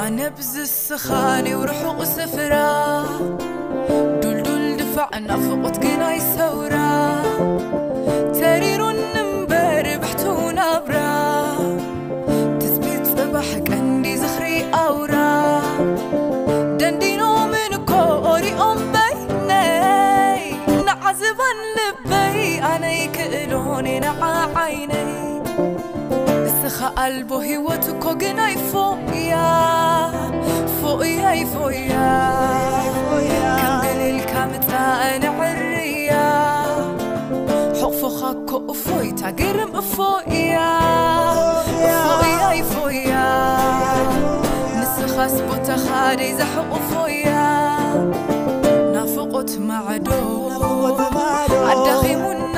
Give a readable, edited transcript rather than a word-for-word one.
نبز السخاني ورحوق سفرا دول دفعنا فوقت قناي سورا تريرو النمبر بحتونا برا تثبيت صباحك عندي زخري أورا دندينو من كوري بيني نعزبا لبي أنا يكئلوني نعا عيني سخا قلبو هيوتكو قناي فوقيا فوقيا فوقيا كم دليل كامتا أنا عريا حقفو خاكو أفويتا قرم أفوقيا فوقيا فوقيا نسخا سبوتا خاري زحق أفوقيا نافقت معدو عدخي من